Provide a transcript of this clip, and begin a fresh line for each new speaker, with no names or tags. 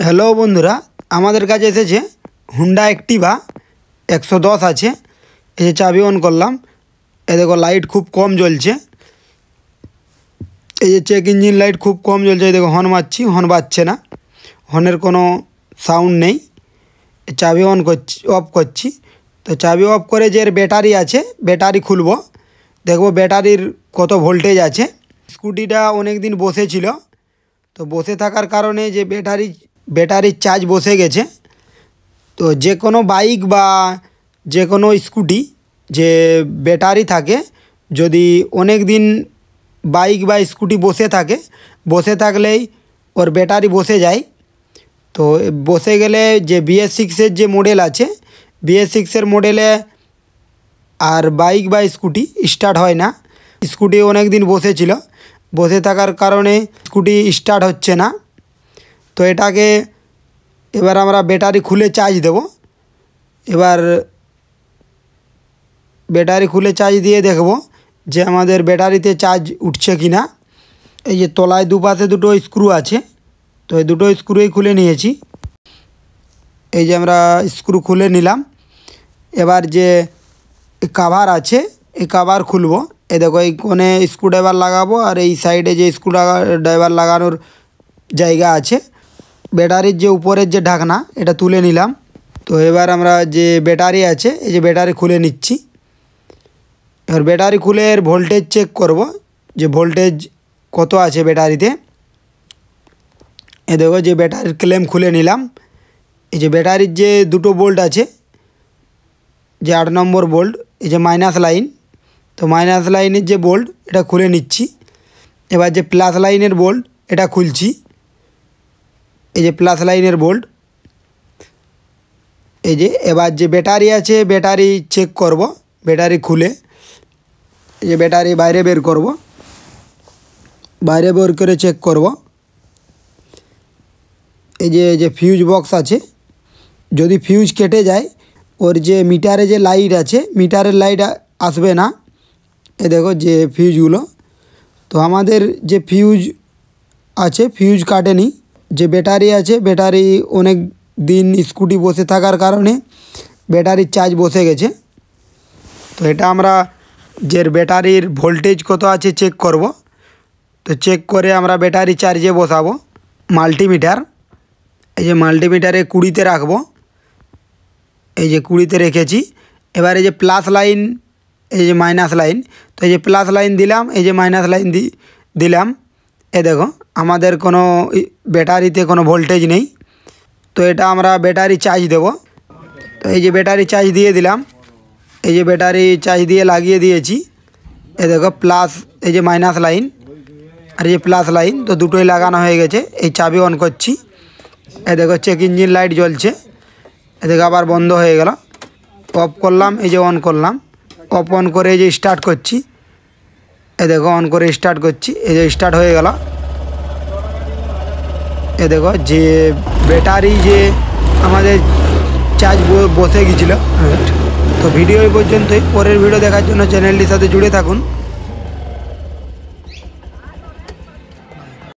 Hello বন্ধুরা, আমাদের কাছে এসেছে হুন্ডা অ্যাক্টিভা 110 আছে। এই যে চাবি অন করলাম, এ দেখো লাইট খুব কম জ্বলছে। এই যে চেক ইঞ্জিন লাইট খুব কম জ্বলছে। এই দেখো হর্ন মারছি, হর্ন বাজছে না, হর্নের কোনো সাউন্ড নেই। চাবি অন করছি, অফ করছি। তো চাবি অফ করে যে ব্যাটারি আছে, ব্যাটারি খুলবো, দেখবো ব্যাটারির কত ভোল্টেজ আছে। স্কুটিটা অনেক দিন বসেছিল, তো বসে থাকার কারণে যে ব্যাটারির চার্জ বসে গেছে। তো যে কোনো বাইক বা যে কোনো স্কুটি যে ব্যাটারি থাকে, যদি অনেক দিন বাইক বা স্কুটি বসে থাকলেই ওর ব্যাটারি বসে যায়। তো বসে গেলে যে BS6-এর যে মডেল আছে, BS6-এর মডেলে আর বাইক বা স্কুটি স্টার্ট হয় না। স্কুটি অনেক দিন বসে থাকার কারণে স্কুটি স্টার্ট হচ্ছে না। তো এটাকে এবার আমরা ব্যাটারি খুলে চার্জ দেব। এবার ব্যাটারি খুলে চার্জ দিয়ে দেখব যে আমাদের ব্যাটারিতে চার্জ উঠছে কি না। এই যে তলায় দুপাশে দুটো স্ক্রু আছে, তো এই দুটো স্ক্রুই খুলে নিয়েছি। এই যে আমরা স্ক্রু খুলে নিলাম। এবার যে কভার আছে, এই কভার খুলবো। এই দেখো এই কোণে স্ক্রুড্রাইভার লাগাবো, আর এই সাইডে যে স্ক্রুড্রাইভার লাগানোর জায়গা আছে। ব্যাটারির যে উপরের যে ঢাকনা, এটা তুলে নিলাম। তো এবার আমরা যে ব্যাটারি আছে, এই যে ব্যাটারি খুলে নিচ্ছি। এবার ব্যাটারি খুলে এর ভোল্টেজ চেক করব, যে ভোল্টেজ কত আছে ব্যাটারিতে। এ দেখো যে ব্যাটারির ক্লেম খুলে নিলাম। এই যে ব্যাটারির যে দুটো বোল্ট আছে, যে 8 নম্বর বোল্ট, এই যে মাইনাস লাইন, তো মাইনাস লাইনের যে বোল্ট এটা খুলে নিচ্ছি। এবার যে প্লাস লাইনের বোল্ট এটা খুলছি। এই যে প্লাস লাইনের বোল্ট। এই যে এবার যে ব্যাটারি আছে, ব্যাটারি চেক করব। ব্যাটারি খুলে এই যে ব্যাটারি বাইরে বের করব, বাইরে বের করে চেক করব। এই যে ফিউজ বক্স আছে, যদি ফিউজ কেটে যায়, ওর যে মিটারে যে লাইট আছে, মিটারের লাইট আসবে না। এ দেখো যে ফিউজগুলো। তো আমাদের যে ফিউজ আছে, ফিউজ কাটেনি। যে ব্যাটারি আছে, ব্যাটারি অনেক দিন স্কুটি বসে থাকার কারণে ব্যাটারির চার্জ বসে গেছে। তো এটা আমরা যে ব্যাটারির ভোল্টেজ কত আছে চেক করব। তো চেক করে আমরা ব্যাটারি চার্জে বসাবো। মাল্টিমিটার, এই যে মাল্টিমিটারে 20-তে রাখবো। এই যে 20-তে রেখেছি। এবার এই যে প্লাস লাইন, এই যে মাইনাস লাইন, তো এই যে প্লাস লাইন দিলাম, এই যে মাইনাস লাইন দিলাম। এ দেখো আমাদের কোনো ব্যাটারিতে কোনো ভোল্টেজ নেই। তো এটা আমরা ব্যাটারি চার্জ দেব। তো এই যে ব্যাটারি চার্জ দিয়ে দিলাম। এই যে ব্যাটারি চার্জ দিয়ে লাগিয়ে দিয়েছি। এ দেখো প্লাস, এই যে মাইনাস লাইন আর এই যে প্লাস লাইন, তো দুটোই লাগানো হয়ে গেছে। এই চাবি অন করছি। এ দেখো চেক ইঞ্জিন লাইট জ্বলছে। এ দেখো আবার বন্ধ হয়ে গেল। অফ করলাম, এই যে অন করলাম। অফ অন করে এই যে স্টার্ট করছি। এ দেখো অন করে স্টার্ট করছি, এই যে স্টার্ট হয়ে গেল। এ দেখো যে ব্যাটারি যে আমাদের চার্জ বসে গিয়েছিল। তো ভিডিও এই পর্যন্তই। পরের ভিডিও দেখার জন্য চ্যানেলটির সাথে জুড়ে থাকুন।